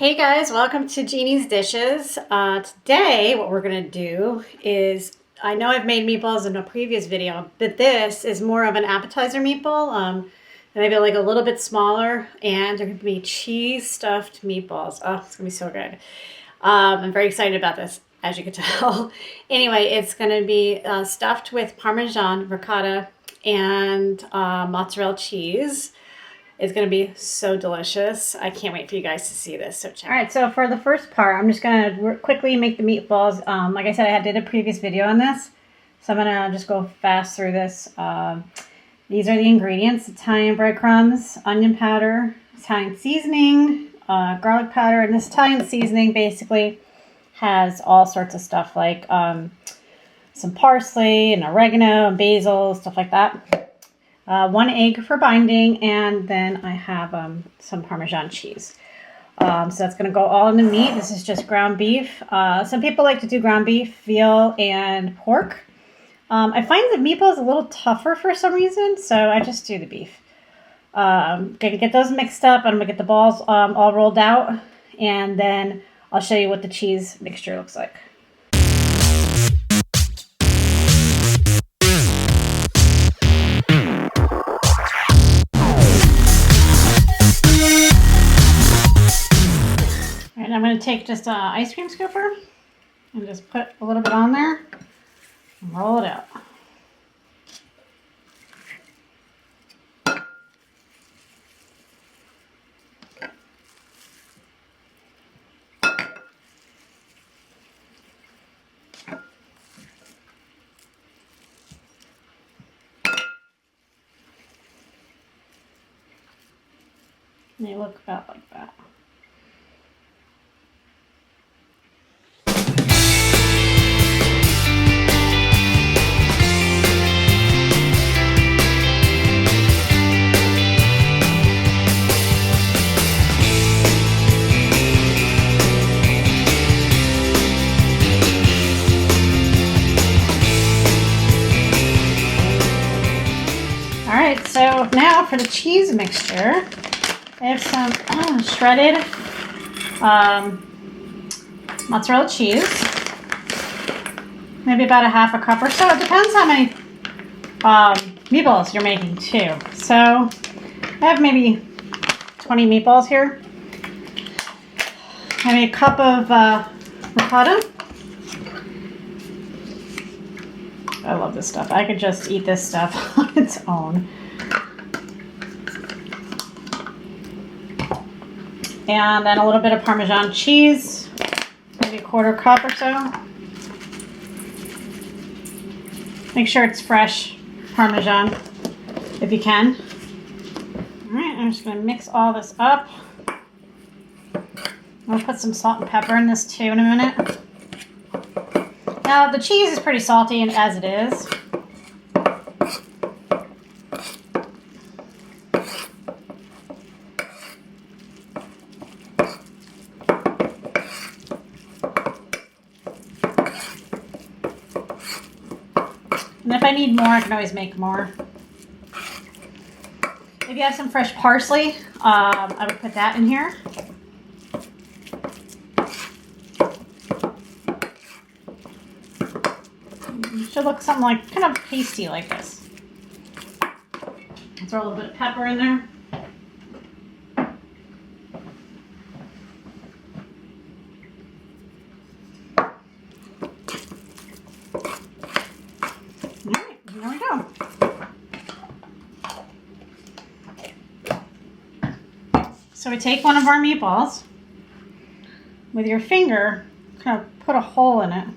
Hey guys, welcome to Jeannie's Dishes. Today what we're going to do is, I know I've made meatballs in a previous video, but this is more of an appetizer meatball, maybe like a little bit smaller, and they're going to be cheese stuffed meatballs. Oh, it's going to be so good. I'm very excited about this, as you can tell. Anyway, it's going to be stuffed with Parmesan, ricotta, and mozzarella cheese. It's going to be so delicious. I can't wait for you guys to see this. So check. All right, so for the first part, I'm just going to quickly make the meatballs. Like I said, I did a previous video on this, so I'm going to just go fast through this. These are the ingredients: Italian breadcrumbs, onion powder, Italian seasoning, garlic powder. And this Italian seasoning basically has all sorts of stuff like some parsley and oregano and basil, stuff like that. 1 egg for binding, and then I have some Parmesan cheese. So that's going to go all in the meat. This is just ground beef. Some people like to do ground beef, veal, and pork. I find that meatball is a little tougher for some reason, so I just do the beef. Going to get those mixed up. I'm going to get the balls all rolled out, and then I'll show you what the cheese mixture looks like. And I'm going to take just an ice cream scooper and just put a little bit on there and roll it out. And they look about like that. Alright, so now for the cheese mixture, I have some shredded mozzarella cheese, maybe about a half a cup or so. It depends how many meatballs you're making too. So I have maybe 20 meatballs here. Maybe a cup of ricotta. I love this stuff. I could just eat this stuff on its own. And then a little bit of Parmesan cheese, maybe a quarter cup or so. Make sure it's fresh Parmesan if you can. All right, I'm just going to mix all this up. I'll put some salt and pepper in this too in a minute. Now, the cheese is pretty salty and as it is. And if I need more, I can always make more. If you have some fresh parsley, I would put that in here. It should look something like, kind of pasty like this. Throw a little bit of pepper in there. Alright, here we go. So we take one of our meatballs, with your finger, kind of put a hole in it.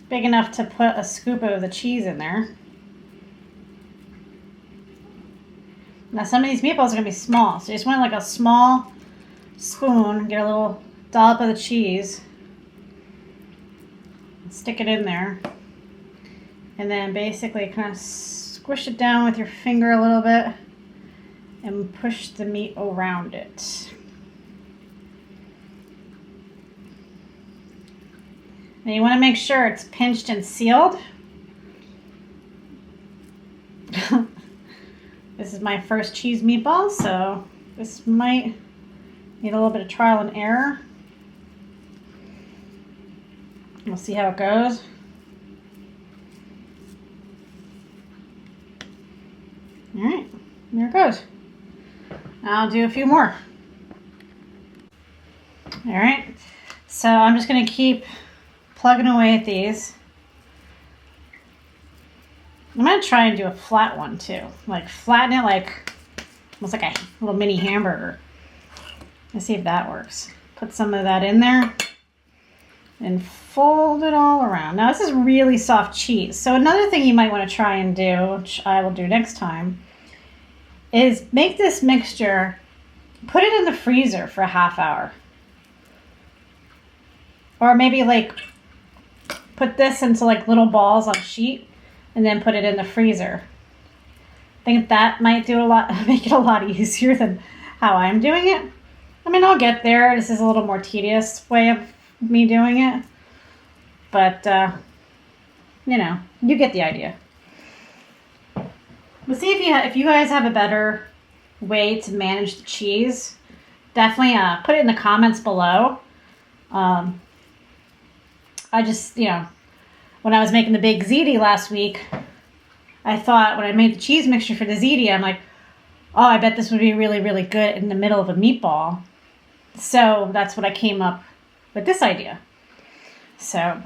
Big enough to put a scoop of the cheese in there. Now some of these meatballs are going to be small, so you just want like a small spoon, get a little dollop of the cheese, stick it in there, and then basically kind of squish it down with your finger a little bit and push the meat around it. Now you want to make sure it's pinched and sealed. This is my first cheese meatball, so this might Need a little bit of trial and error. We'll see how it goes. All right, there it goes. I'll do a few more. All right, so I'm just gonna keep plugging away at these. I'm gonna try and do a flat one too. Like flatten it like almost like a little mini hamburger. Let's see if that works. Put some of that in there and fold it all around. Now this is really soft cheese. So another thing you might want to try and do, which I will do next time, is make this mixture, put it in the freezer for a half hour. Or maybe like put this into like little balls on a sheet and then put it in the freezer. I think that might do a lot, make it a lot easier than how I'm doing it. I mean, I'll get there. This is a little more tedious way of me doing it. But, you know, you get the idea. We'll see if you guys have a better way to manage the cheese. Definitely put it in the comments below. I just, you know, when I was making the big ziti last week, I thought when I made the cheese mixture for the ziti, I'm like, oh, I bet this would be really, really good in the middle of a meatball. So that's what I came up with this idea. So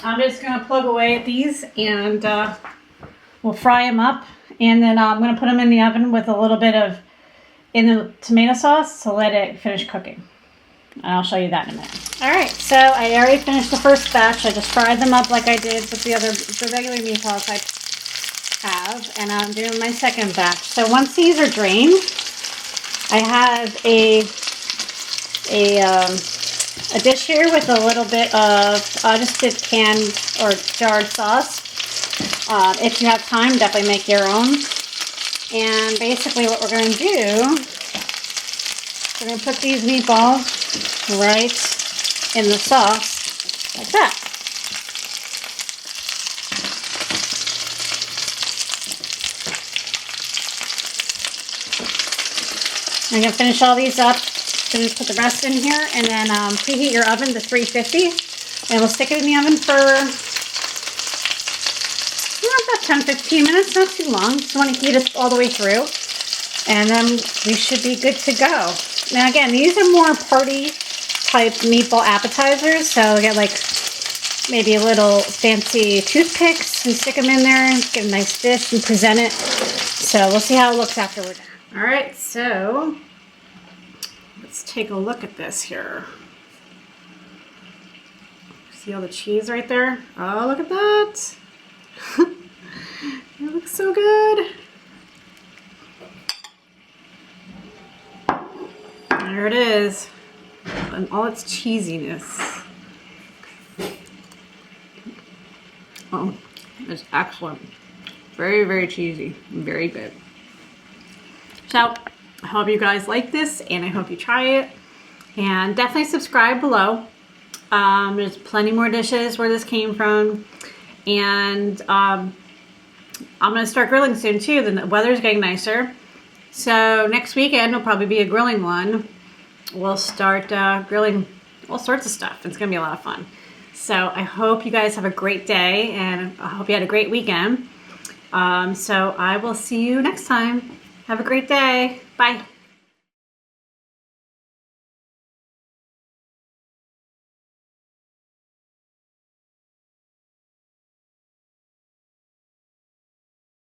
I'm just going to plug away at these and we'll fry them up. And then I'm going to put them in the oven with a little bit of in the tomato sauce to let it finish cooking. And I'll show you that in a minute. All right, so I already finished the first batch. I just fried them up like I did with the regular meatballs I have. And I'm doing my second batch. So once these are drained, I have a dish here with a little bit of, I just did canned or jarred sauce. If you have time, definitely make your own. And basically what we're going to do, we're going to put these meatballs right in the sauce like that. I'm going to finish all these up. Going to put the rest in here and then preheat your oven to 350 and we'll stick it in the oven for about 10-15 minutes, not too long. Just want to heat it all the way through and then we should be good to go. Now again, these are more party type meatball appetizers, so get like maybe a little fancy toothpicks and stick them in there and get a nice dish and present it. So we'll see how it looks after we're done. All right, so let's take a look at this here. See all the cheese right there? Oh, look at that. It looks so good. There it is. And all its cheesiness. Oh, it's excellent. Very, very cheesy. Very good. So, I hope you guys like this and I hope you try it. And definitely subscribe below. There's plenty more dishes where this came from. And I'm going to start grilling soon too. The weather's getting nicer. So next weekend will probably be a grilling one. We'll start grilling all sorts of stuff. It's going to be a lot of fun. So I hope you guys have a great day and I hope you had a great weekend. So I will see you next time. Have a great day. Bye.